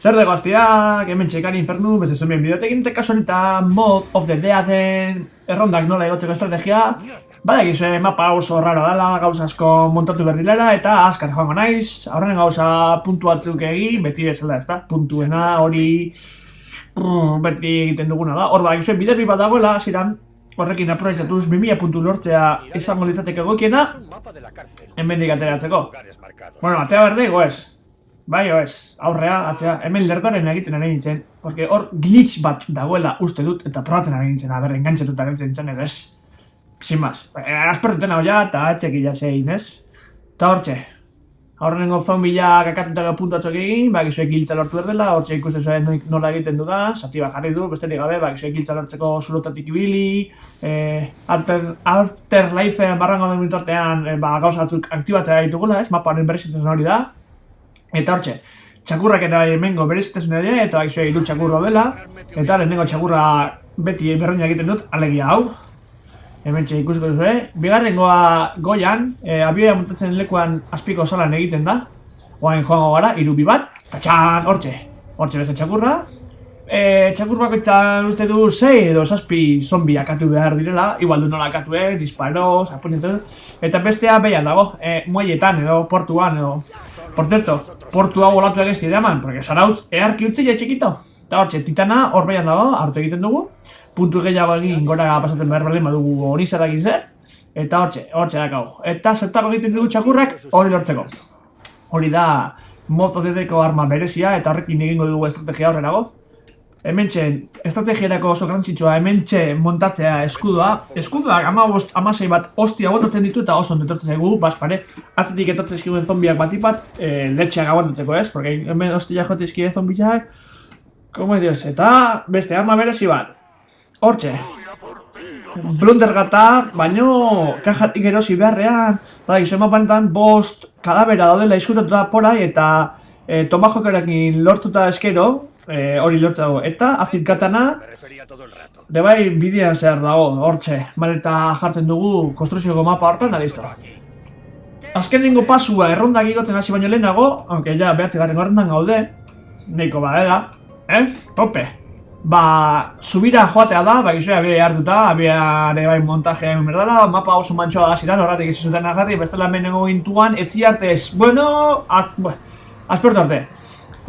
Zer de gaztiak, hemen txekan infernu, beste zumien bideotekin, eta kasu honetan Mod of the Deaden errondak nola egotzeko estrategia, badakizue mapa oso raro dela, gauza asko montatu berdilera, eta azkar joango naiz, aurren gauza puntu batzuk egin, beti bezala, ezta? Puntuena hori beti egiten duguna da. Hor badakizue biderbi bat dagoela, ziran, horrekin aprobetxatuz 2000 puntu lortzea izango litzateke egokiena, hemendik ateratzeko. Bueno, atea berdego ez. Bai, ez, aurrea, atzea, hemen lerdoren egiten ari nintzen, porque hor glitch bat dagoela uste dut, eta probatzen ari nintzen, aber, engantzatuta nintzen ez. Sin más, aspertuten hau ja, eta etxekila zein, ez? Eta hortxe, aurrenengo zombila kakatutako puntuatzok egin, bakizue giltza lortu berdela, hortxe ikusten zuen nola egiten dudan, satiba jarri du, besterik gabe, bakizue giltza lortzeko zulotatik ibili, Afterlifeen barrango den minutartean gauza batzuk aktibatzea ditugula, ez? Maparen berrizitasun hori da. Eta hortxe, txakurrak eta hemengo berezitasun dira, eta bakizue du txakurra dela, eta lehenengo txakurra beti berdina egiten dut, alegia hau. Hementxe ikusiko duzue, bigarrengoa goian, abioia montatzen lekuan azpiko salan egiten da. Oain joango gara, 3-2 bat, eta txan, hortxe beste txakurra. Txakur bakoitzan uste du 6 edo 7 zombi akatu behar direla, igual du nola akatu disparos, apuñetu. Eta bestea behian dago, muelletan edo portuan edo. Por cierto, portu hau olatu egizti edaman, porque Zarautz earki utzi ja txikito. Eta hortxe, titana hor behian dago, hartu egiten dugu. Puntu gehiago egin gora pasatzen behar berdin badugu hori zer egin zer. Eta hortxe dakau. Eta zertako egiten dugu txakurrak hori lortzeko. Hori da mozodedeko arma berezia eta horrekin egingo dugu estrategia horrenago. Hementxe, estrategiarako oso grantzitsua, hementxe montatzea eskudoa. Eskudoak 15-16 bat hostia aguantatzen ditu eta oso ondetortzen zaigu, baspare. Atzetik etortzen eskibuen zombiak batipat, letxeak aguantatzeko ez, porque hemen hostia jote eskide zombiak. Como dios, eta beste arma berezi bat. Hortxe. Blundergata, baino kajatik erosi beharrean, izan mapanetan 5 kadabera daudela izkutatuta porai eta tomajokerekin lortuta eskero, hori lortza dago, eta azit katana debai bidean zehar dago, hortxe, maleta jartzen dugu konstruzioko mapa hortan, adizto. Azkenengo pasua errondak igotzen hasi baino lehenago, aunque ja behatzegarren horrendan gaude, neiko badela, tope. Subira joatea da, bakizue abia hartuta, abia ere bai montajea egin berdala, mapa oso mantxoa da ziren, horretik izuzuten agarri, bestela menengo gintuan, etzi artez, bueno, aspertu arte.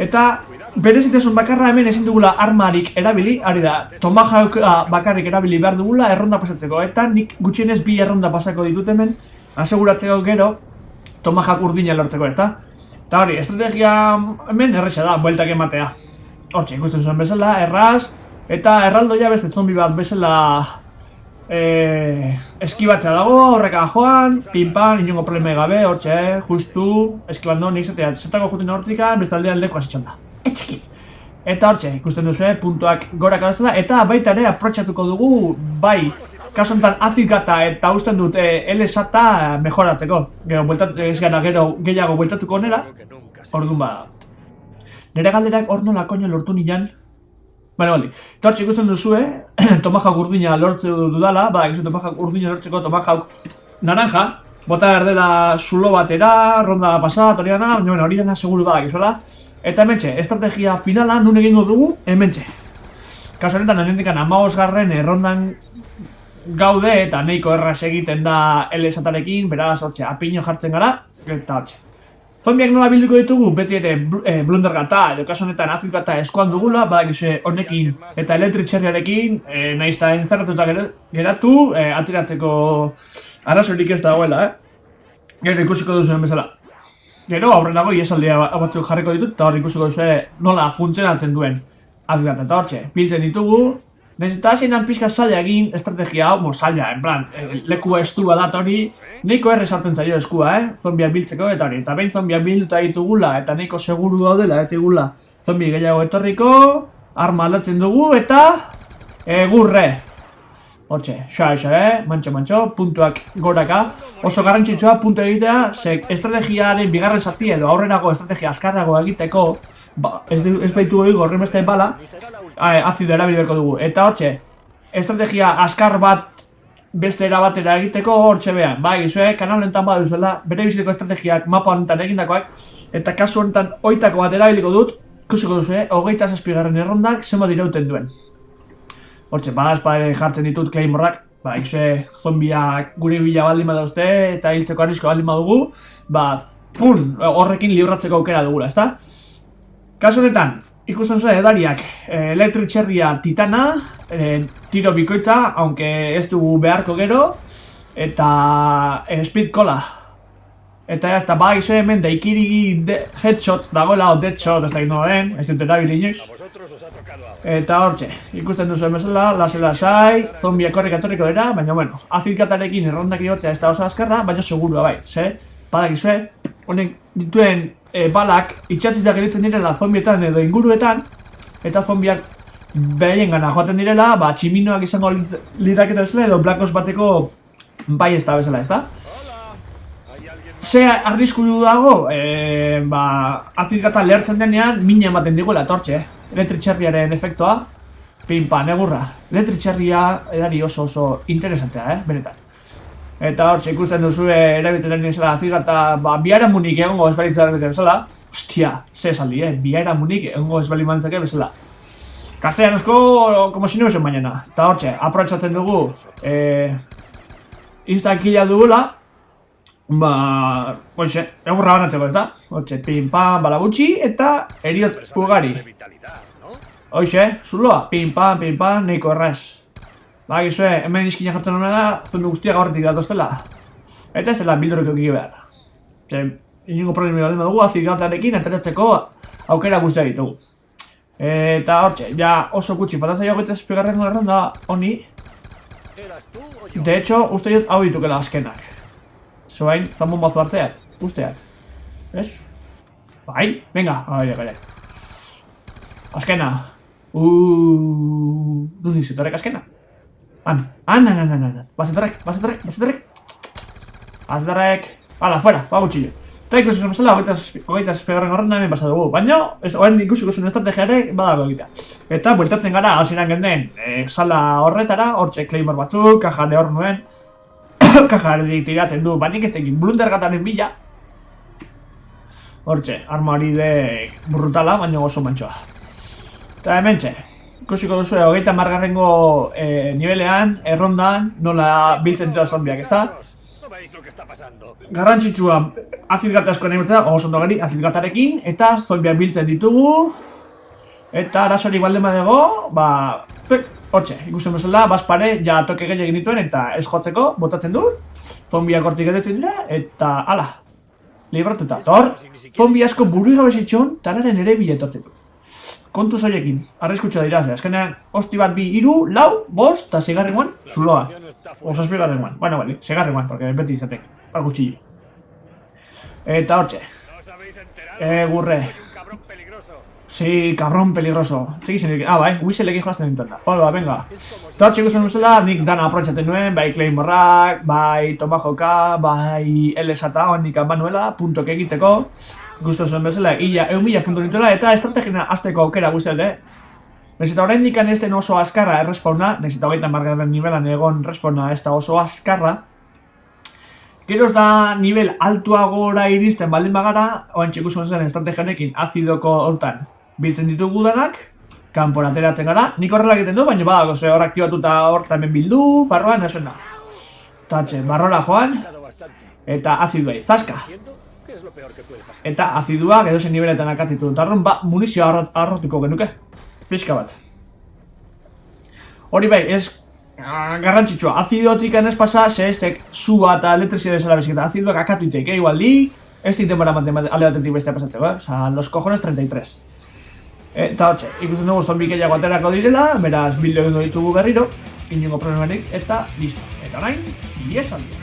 Eta berezitasun bakarra hemen ezin dugula armarik erabili, ari da, tomahawk bakarrik erabili behar dugula erronda pasatzeko, eta nik gutxienez 2 erronda pasako ditut hemen, aseguratzeko gero, tomahawk urdina lortzeko, ezta? Eta hori, estrategia hemen erresa da, bueltak ematea. Hortxe, ikusten zuen bezala, erraz, eta erraldoia beste zombi bat bezala eskibatzea dago, horreka joan, pinpan, inongo problema gabe, hortxe, justu, eskibando, nik zetako juten hortikan, beste aldean leku hasitxan da. Etxekit! Eta hortxe, ikusten duzu, puntuak gorak adazela, eta baita ere aprotxatuko dugu, bai, kasu honetan azid gata eta usten dut LSata mejoratzeko. Gero, ez gara gero gehiago bueltatuko onera, orduan bada. Nere galderak hor nola koño lortu nilan. Bale, tortxe ikusten duzue, tomahawk urdina lortze dudala, ikusten tomahawk urdina lortzeko tomahawk naranja, bota berdela zulo batera, ronda pasat, hori dana, baina hori dana seguru izuela. Eta hementxe, estrategia finala nun egingo dugu, hementxe. Kasu honetan, nendikan 15garren rondan gaude eta nahiko erraz egiten da LSatarekin, beraz, hortxe, apiño jartzen gara, eta hortxe. Zombiak nola bilduko ditugu, beti ere blundergata, edo kasu honetan azit gata eskoan dugula, badakizue honekin eta elektritxerriarekin, nahiz eta entzerratuta geratu, atiratzeko arazorik ez dagoela, Gero ikusiko duzuen bezala. Gero aurrenago iesaldia batzuk jarriko ditut, eta hor ikusiko duzue nola funtzionatzen duen azit gata, eta hortxe, biltzen ditugu, nahiz eta hasienan pixka zaila egin estrategia hau, zaila, en plan, leku estua da hori, nahiko sartzen zaio eskua, zombiak biltzeko eta hori, eta behin zombiak bilduta ditugula, eta nahiko seguru daudela, eta igula, zombi gehiago etorriko, arma aldatzen dugu, eta egurre. Hortxe, mantxo, puntuak goraka, oso garrantzitsua puntu egitea, estrategiaren bigarren zati edo aurrenago estrategia azkarrago egiteko, ez baitu hori gorren beste bala, azido erabilberko dugu. Eta hortxe, estrategia azkar bat beste erabatera egiteko hortxe behan. Gizue, kanal honetan baduzuela, bere biziteko estrategiak mapa honetan egindakoak, eta kasu honetan oitako bat erabiliko dut, ikusiko duzu, 27. errondak zenbat irauten duen. Hortxe, jartzen ditut Claymorrak, ikuse zombiak gure bila baldin badauzte eta hiltzeko arrisko baldin badugu, horrekin libratzeko aukera dugula, ezta? Kasu honetan, ikusten zuen edariak, Electric Cherrya titana, tiro bikoitza, aunque ez dugu beharko gero, eta Speed Cola. Eta ez da, izo hemen daikiri headshot dagoela, o deadshot, ez da gindu den, ez dut erabili inoiz. Eta hortxe, ikusten duzuen bezala, lasai, zombiak horrek atorriko dira, baina bueno, azidkatarekin errondak igotzea ez da oso azkarra, baina segurua bai, badak izue, honek dituen balak itxatzitak geritzen direla zombietan edo inguruetan, eta zombiak behien gana joaten direla, tximinoak izango liraketa bezala edo Black Ops bateko bai ez da bezala, ez da? Ze arrisku du dago, azidgata lehertzen denean mina ematen diguela tortxe, Electric Cherryaren efektua, pinpa, negurra. Electric Cherrya edari oso interesantea, benetan. Eta hortxe ikusten duzu erabiltzen den izela azidgata, biharamunik egongo ezbalitza erabiltzen bezala. Ostia, ze esaldi, biharamunik egongo ezbalitzake bezala. Castellanosko, como si no hubiese mañana. Eta hortxe, aprotxatzen dugu, instakila dugula, egurra banatzeko, eta? Hortxe, pin-pan, balagutxi, eta eriotz ugari. Hoxe, zuloa, pin-pan, neiko erraz. Bagizue, hemen izkina jartzen honena da, zombi guztiak horretik datoztela. Eta ez dela bildurreko kiki behar. Inungo problemi baldin badugu, azidgatarekin ateratzeko aukera guztiak ditugu. Eta hortxe, ja oso gutxi faltazaio gaitez pegarren erronda honi. De hecho, uste jut hau ditukela azkenak. Zoain, zambon bazu arteak, usteak. Ez? Bai, venga, bere. Azkena. Dundi zetorrek azkena? Bazetorrek. Azdarrek. Hala, fuera, gutxillo. Eta ikusten zuen bezala, hogeita zazpegarren horren hemen basa dugu. Baina, horren ikusiko zuen estrategiarek badago egitea. Eta, bueltatzen gara, hasieran genden, sala horretara, hortxe Claymore batzuk, kajare hor nuen. Kajaretik tiratzen du, banik ez tekin blundergataren bila. Hortxe, armaride brutala, baina oso mantxoa. Eta hementxe, ikusiko duzu, 30. nivelean, errondan, nola biltzen dira zombiak, ezta? Garrantzitsua, azidgata asko nahi betzea, oso ondo gari, azidgatarekin, eta zombiak biltzen ditugu. Eta arazorik baldin badego, hortxe, ikusten bezala, bazpare, ja toke gehiagin dituen eta ez jotzeko, botatzen dut. Zombiak hortik edetzen dira, eta ala, libratuta. Hor, zombi asko buru gabezitxon, talaren ere biletortzen du. Kontu zoiekin, arriskutsua dira, azkenean, hosti bat 2, 3, 4, 5, eta 6. Zuloa. O 7. Bueno, bale, 6, porque beti izatek, gutxillo. Eta hortxe, gurre. Sí, cabrón peligroso. Bai, Whistleekin jolazten dintzen da. Hola, venga. Eta hortxe ikusten duzela, nik dana aprotxaten nuen, bai Claymorrak, bai Tomahawka, bai LSata, honik Manuela, puntok egiteko. Gusto zuen bezala, 1000 puntu dituela, eta estrategina azteko aukera guztiak, Nezita horrein dikan ez den oso azkarra errespawna, nezita 30. nivelan egon respawna ez da oso azkarra. Gero ez da nivel altuagora iristen baldin bagara, oen txeku zuen zen estrategianekin azidoko hortan biltzen ditugu danak, kanpora ateratzen gara. Nik horrela egiten du, baina badago ze hor aktibatuta hortan hemen bildu, barroan, ez da. Tatxe, barrora joan, eta aziduei, zaska. Eta azidua, edo zen niveletan akatzitu dut arron, munizioa arrotuko genuke. Pixka bat. Hori bai, ez garrantzitsua. Azidotik ez pasa, ze estek zua eta elektrizia desala beziketa. Azidoak akatu itek, igual di, ez dinten bara maten alde batetik bestea pasatzeko, Osa, los cojones 33. Eta hortxe, ikusten dugu zombik gehiago aterako direla, beraz, bildo egin ditugu berriro, inungo problemarik, eta listo. Eta orain, iesaldi.